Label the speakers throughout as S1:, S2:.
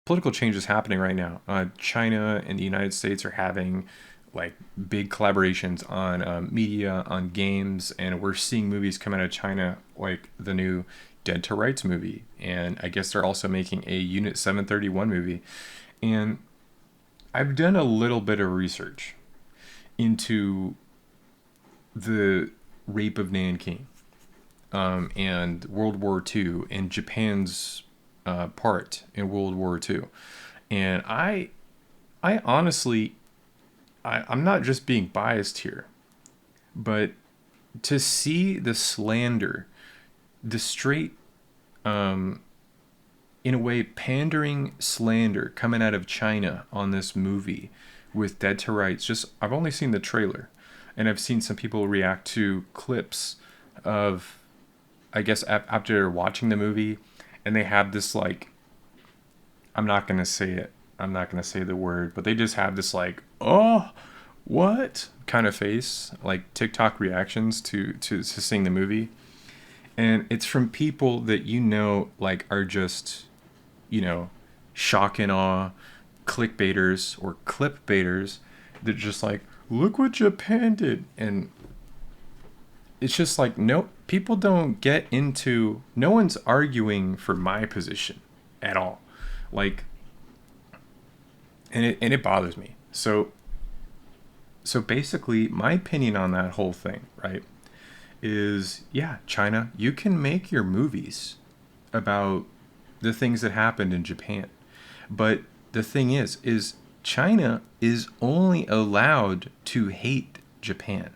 S1: political change is happening right now. China and the United States are having like big collaborations on media, on games, and we're seeing movies come out of China like the new Dead to Rights movie, and I guess they're also making a Unit 731 movie. And I've done a little bit of research into the rape of Nanking, and World War II and Japan's part in World War II. And I honestly, I'm not just being biased here, but to see the slander, the straight, in a way, pandering slander coming out of China on this movie with Dead to Rights. Just, I've only seen the trailer, and I've seen some people react to clips of, I guess, after watching the movie, and they have this like, I'm not gonna say it. I'm not gonna say the word, but they just have this like, oh, what kind of face, like TikTok reactions to seeing the movie, and it's from people that like are just, you know, shock and awe clickbaiters or clip baiters that just like, look what Japan did. And it's just like, no, people don't get into, no one's arguing for my position at all. Like, and it bothers me. So basically my opinion on that whole thing, right, is yeah, China, you can make your movies about the things that happened in Japan. But the thing is China is only allowed to hate Japan.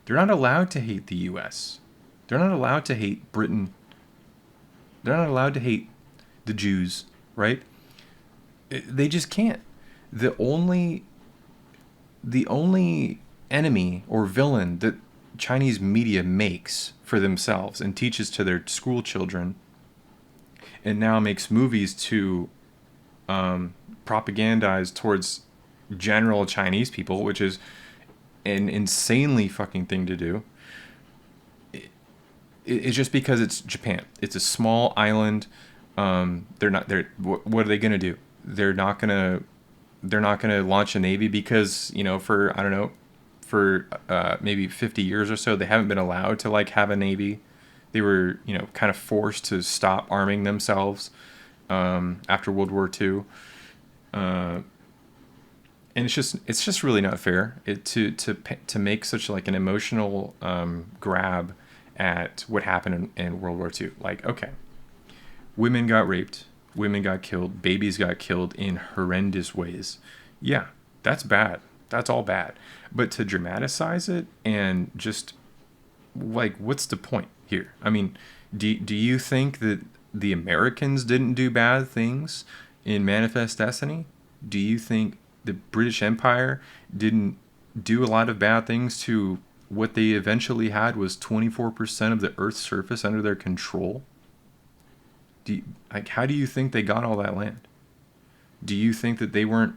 S1: They're not allowed to hate the US. They're not allowed to hate Britain. They're not allowed to hate the Jews, right? They just can't. The only the only enemy or villain that Chinese media makes for themselves and teaches to their school children and now makes movies to propagandize towards general Chinese people, which is an insanely fucking thing to do. It's just because it's Japan. It's a small island. They're not. They're. What are they gonna do? They're not gonna. They're not gonna launch a navy because for I don't know, for maybe 50 years or so they haven't been allowed to like have a navy. They were kind of forced to stop arming themselves after World War II. And it's just really not fair to make such like an emotional grab at what happened in World War II. Like, okay, women got raped, women got killed, babies got killed in horrendous ways. Yeah, that's bad. That's all bad. But to dramatize it and just like, what's the point here? I mean, do you think that the Americans didn't do bad things in Manifest Destiny? Do you think the British Empire didn't do a lot of bad things to what they eventually had was 24% of the Earth's surface under their control? How do you think they got all that land? Do you think that they weren't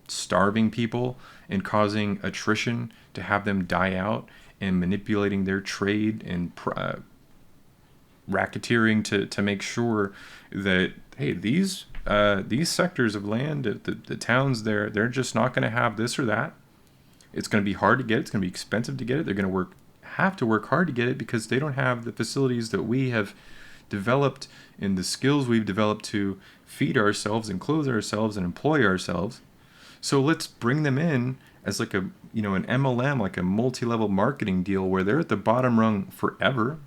S1: starving people and causing attrition to have them die out and manipulating their trade and racketeering to make sure that, hey, these sectors of land, the towns there, they're just not going to have this or that. It's going to be hard to get. It's going to be expensive to get it. They're going to have to work hard to get it because they don't have the facilities that we have developed and the skills we've developed to feed ourselves and clothe ourselves and employ ourselves. So let's bring them in as like an MLM, like a multi-level marketing deal where they're at the bottom rung forever,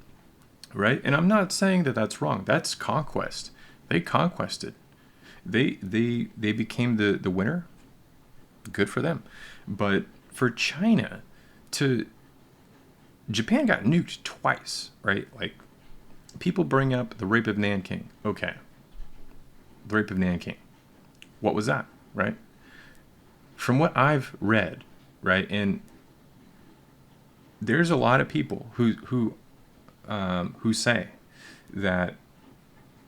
S1: right? And I'm not saying that that's wrong. That's conquest. They conquested. They became the winner. Good for them. But for China Japan got nuked twice, right? Like, people bring up the rape of Nanking. Okay. The rape of Nanking. What was that, right? From what I've read, right, and there's a lot of people who say that,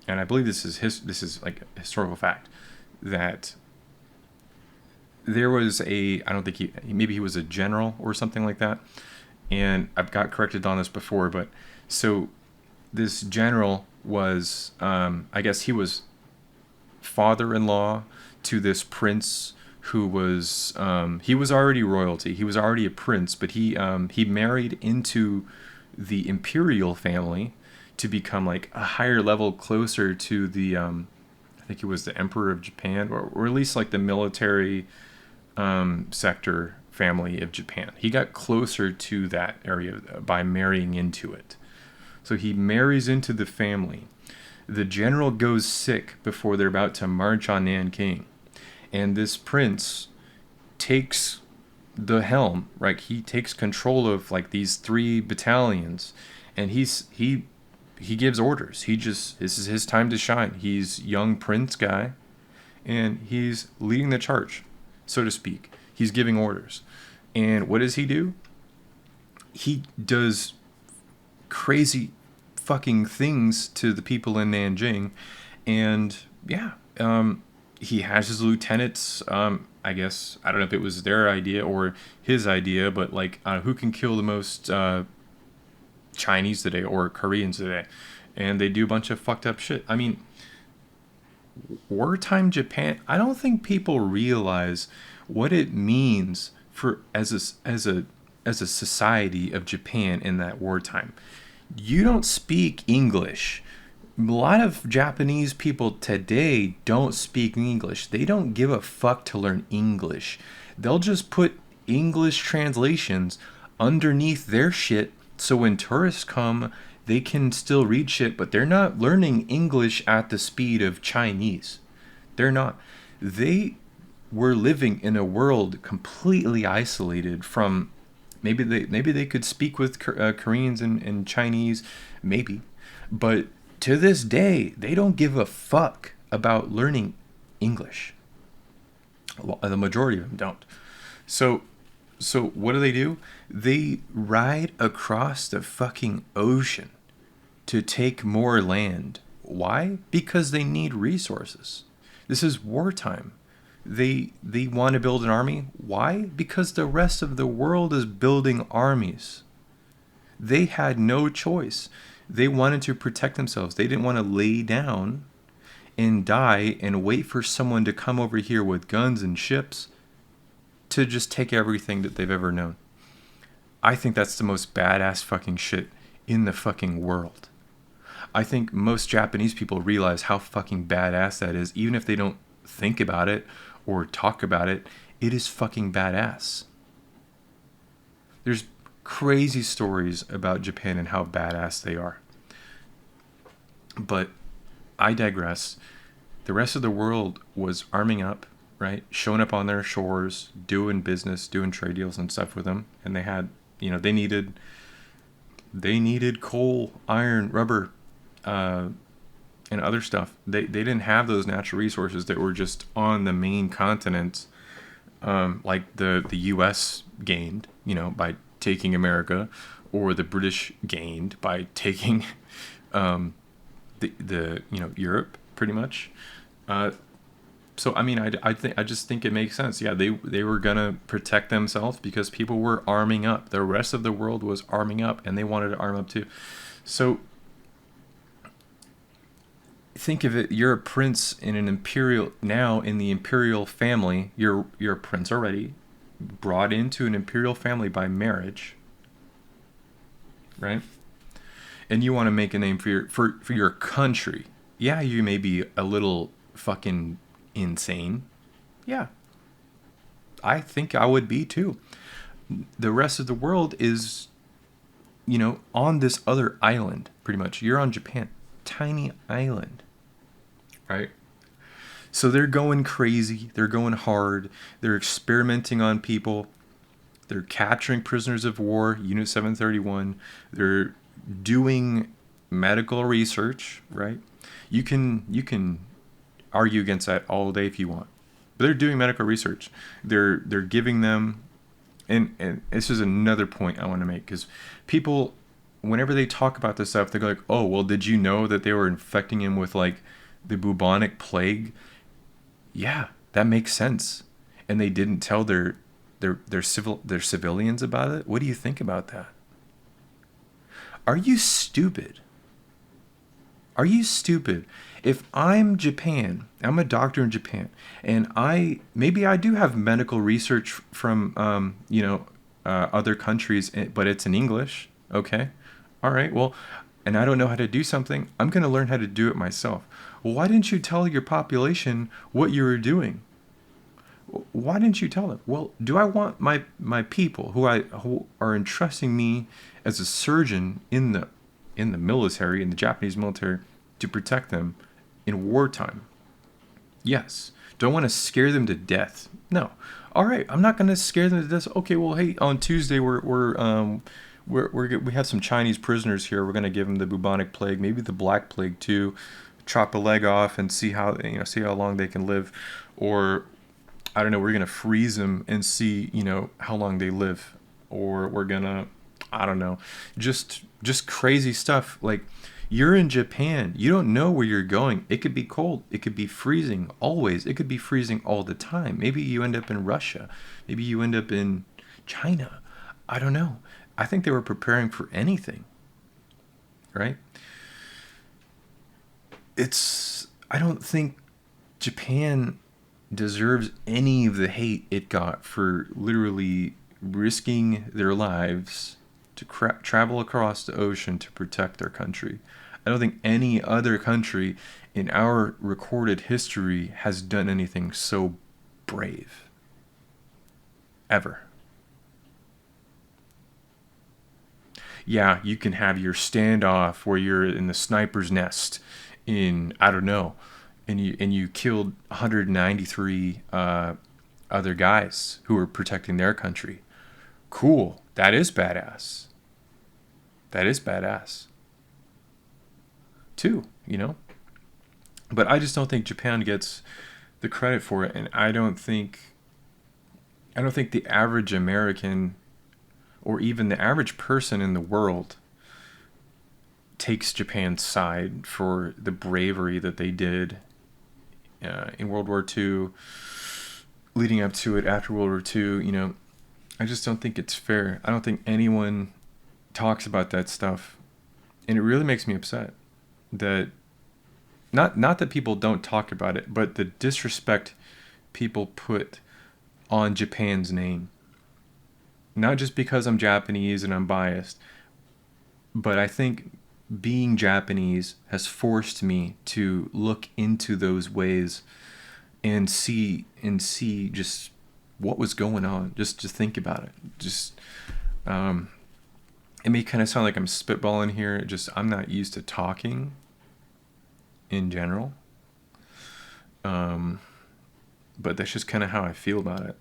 S1: and I believe this is like a historical fact, that there was I don't think maybe he was a general or something like that, and I've got corrected on this before, but so this general was, I guess he was father-in-law to this prince who was he was already royalty. He was already a prince, but he married into the imperial family to become like a higher level, closer to the I think it was the Emperor of Japan, or at least like the military sector family of Japan. He got closer to that area by marrying into it. So he marries into the family. The general goes sick before they're about to march on Nanking. And this prince takes the helm, right? He takes control of like these 3 battalions, and he gives orders. This is his time to shine. He's young prince guy, and he's leading the charge, so to speak. He's giving orders. And what does he do? He does crazy fucking things to the people in Nanjing, and yeah, he has his lieutenants. I guess I don't know if it was their idea or his idea, but like who can kill the most Chinese today or Koreans today, and they do a bunch of fucked up shit. I mean, wartime Japan. I don't think people realize what it means for as a society of Japan in that wartime. You don't speak English. A lot of Japanese people today don't speak English. They don't give a fuck to learn English. They'll just put English translations underneath their shit so when tourists come, they can still read shit, but they're not learning English at the speed of Chinese. They're not. They were living in a world completely isolated from. Maybe they could speak with Koreans and Chinese, maybe, but to this day they don't give a fuck about learning English. Well, the majority of them don't. So what do? They ride across the fucking ocean to take more land. Why? Because they need resources. This is wartime. They want to build an army. Why? Because the rest of the world is building armies. They had no choice. They wanted to protect themselves. They didn't want to lay down and die and wait for someone to come over here with guns and ships to just take everything that they've ever known. I think that's the most badass fucking shit in the fucking world. I think most Japanese people realize how fucking badass that is, even if they don't think about it or talk about it. It is fucking badass. There's crazy stories about Japan and how badass they are. But I digress. The rest of the world was arming up, right? Showing up on their shores, doing business, doing trade deals and stuff with them. And they had, they needed coal, iron, rubber, and other stuff. They didn't have those natural resources that were just on the main continent, like the U.S. gained, by taking America, or the British gained by taking the Europe, pretty much. So I mean, I just think it makes sense. Yeah, they were gonna protect themselves because people were arming up. The rest of the world was arming up, and they wanted to arm up too. So think of it, you're a prince in an imperial, now in the imperial family. You're a prince already, brought into an imperial family by marriage, right? And you want to make a name for your country. Yeah, you may be a little fucking insane. Yeah, I think I would be too. The rest of the world is, on this other island, pretty much. You're on Japan, tiny island, right? So they're going crazy. They're going hard. They're experimenting on people. They're capturing prisoners of war, Unit 731. They're doing medical research, right? You can argue against that all day if you want, but they're doing medical research. They're giving them, and this is another point I want to make, because people, whenever they talk about this stuff, they go like, oh, well, did you know that they were infecting him with like the bubonic plague? Yeah, that makes sense. And they didn't tell their civilians about it. What do you think about that? Are you stupid? Are you stupid? If I'm Japan, I'm a doctor in Japan, and maybe I do have medical research from other countries, but it's in English. Okay, all right. Well, and I don't know how to do something. I'm gonna learn how to do it myself. Well, why didn't you tell your population what you were doing? Why didn't you tell them? Well, do I want my people who are entrusting me as a surgeon in the military, in the Japanese military, to protect them in wartime? Yes. Do I want to scare them to death? No. All right, I'm not going to scare them to death. Okay, well, hey, on Tuesday we have some Chinese prisoners here. We're going to give them the bubonic plague, maybe the black plague too. Chop a leg off and see how long they can live, or I don't know. We're gonna freeze them and see how long they live, or we're gonna I don't know, just crazy stuff. Like, you're in Japan, you don't know where you're going. It could be cold. It could be freezing always. It could be freezing all the time. Maybe you end up in Russia. Maybe you end up in China. I don't know. I think they were preparing for anything, right? I don't think Japan deserves any of the hate it got for literally risking their lives to travel across the ocean to protect their country. I don't think any other country in our recorded history has done anything so brave. Ever. Yeah, you can have your standoff where you're in the sniper's nest in, I don't know, and you killed 193 other guys who were protecting their country. Cool. That is badass. That is badass. Too, you know? But I just don't think Japan gets the credit for it, and I don't think the average American or even the average person in the world takes Japan's side for the bravery that they did in World War II, leading up to it, after World War II. I just don't think it's fair. I don't think anyone talks about that stuff, and it really makes me upset that not that people don't talk about it, but the disrespect people put on Japan's name. Not just because I'm Japanese and I'm biased, but I think being Japanese has forced me to look into those ways and see just what was going on. Just to think about it. Just it may kind of sound like I'm spitballing here. Just I'm not used to talking in general, but that's just kind of how I feel about it.